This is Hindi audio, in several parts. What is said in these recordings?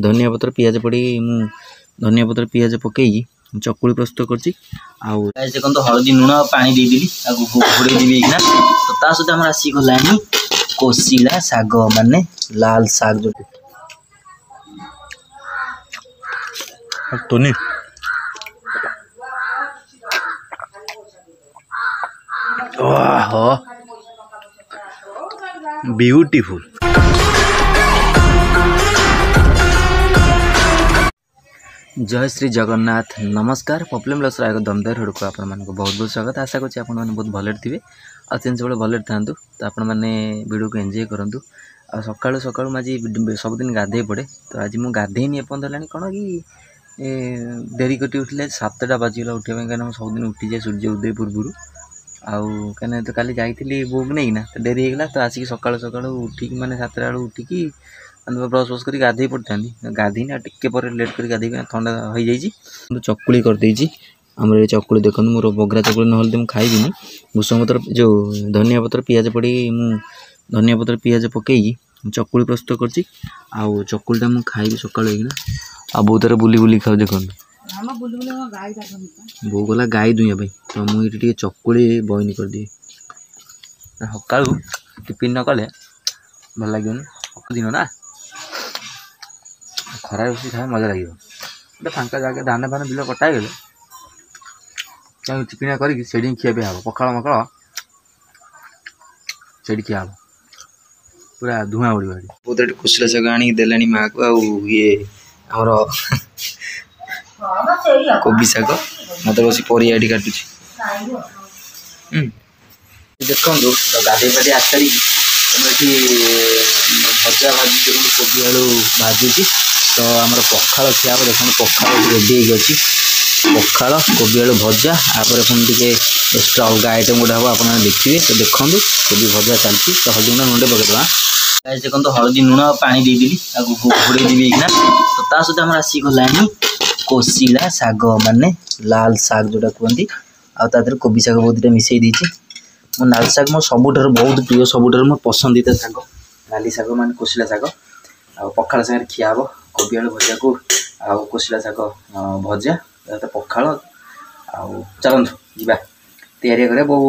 धनिया पत्र पियाज पड़ी धनिया पत्र पियाज पकई चकुली प्रस्तुत करछि आउ देखो तो हळदी लुण पानी दे देली आगु घोड़े देबी ना तो ता सहित हमर आसी गलानी कोसिला साग माने लाल साग जो तोनी वाह ब्यूटीफुल। जय श्री जगन्नाथ नमस्कार पॉपुलर ब्लॉग्स एक दमदार हेड को आपण मानको बहुत बहुत स्वागत। आशा करछि आपण माने बहुत भले थे आ सेंस बड़े भले थांतु तो आपण माने वीडियो को एंजॉय करंतु। आ सकाळु सकाळु माजी सब दिन गाधे पड़े तो आज मु गाधेनी एपन दलानी कोन कि देरी कटी उठले 7टा बाजिला उठे कहीं सब दिन उठी जाए सूर्य उदय पूर्व आउ कहीं तो काली जाइली बोक नहीं ना तो डेरी होगा तो आसिक सकाळु सकाळु उठिक माने 7टा बेलू उठिकी ब्रश ब्रश कर गाधे पड़ता गाधी ना टिके पर लेट कर गाधे ठंडा हो जाए चकुली करदे आम चकुली देखो मोर बगरा चकुली ना तो खाइबी भूसंग पत्र जो धनिया पत्र पियाज पड़ी धनिया पत्र पियाज पकई चकुली प्रस्तुत करछि आउ चकुलीटा मु खाइबी सकाळु आ बहुत तरह बुली बुली खाऊ देखो बो गला गाई दुई तो मुझे चकुली बॉइन कर दिए सका टिफिन न कले भल लगे दिन ना खरा बस खाए मजा लगे गोटे फांका जगह धान फान बिल कटाई गले टिफिन करके खिया पे हम पखाड़ मखाड़ से खिया हम पूरा धुआं उड़ी बहुत खुशला शाग आनी देलानी माँ को ये आमर कोबी शाग मत बस परिया काटुच देखो तो गाधे पाधे आस सारी भजा भाजी देखो कोबी आलू भाजुची तो आम पखाड़ खिया देखो पखाड़ रेडी अच्छी पखाड़ कोबी आलू भजा आपर पुणी टे एक्सट्रा अलग आइटम गोटे हम आप देखिए तो देखो कोबी भजा चलती तो हल्दी गुंडा नुंडे पकईदे देखो तो हल्दी लुण पानी दे देली आगु घोड़े देबी ना तो ता सहित हमर आसी गलानी कोसिला साग माने लाल साग जोटा कहती आदर कोबी साग बहुत मिसई देछि मो लाल साग मो सबुठार बहुत प्रिय सबुठार मो पसंदीदा साग लाली साग माने कोसिला साग आ पखाड़ सागर खिया हम कोबी आलू भजा को आ कोसिला साग भजा तो पखाड़ आ चलतु जा तैयारी करें बहु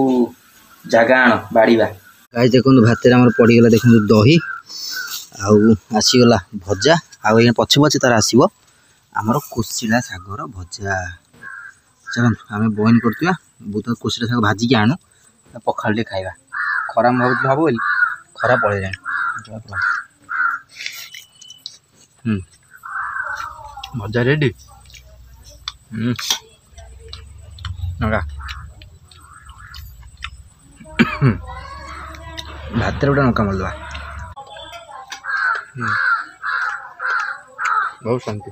जगह आण बाड़ीवा गाय देखो भात पड़गला देखो दही आसीगला भजा आ पछे पछे तार आसो आमर कोसिला सागर भजा चलते आम बॉइन करवा बहुत कोसिला साग भाजिकी आणु पखाड़ टे खाइबा खरा भाव हम बोली खरा पड़े भजा रेडी भात गोटे नौका मरदे बहुत शांति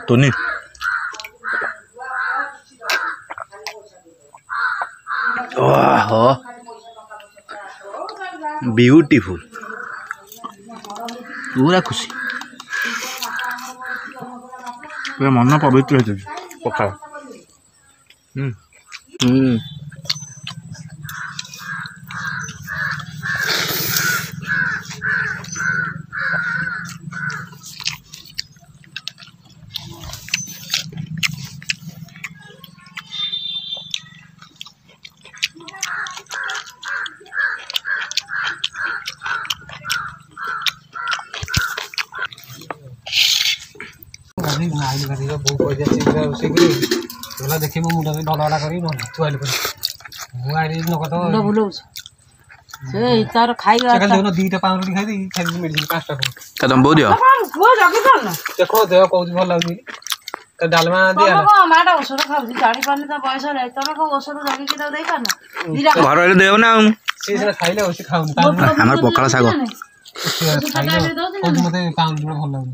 तोनी ब्यूटीफुल पूरा खुशी पूरा मन पवित्र हो पखाड़ देखिए मुंडा ढला कर दीटा पाउंड खाई मेडिसिन 5टा तुम बहुत देखो देह कौन भल लगे डालमा दिया घर देव ना खाइले हमार पखाड़ साग मत पाउंड भल लगे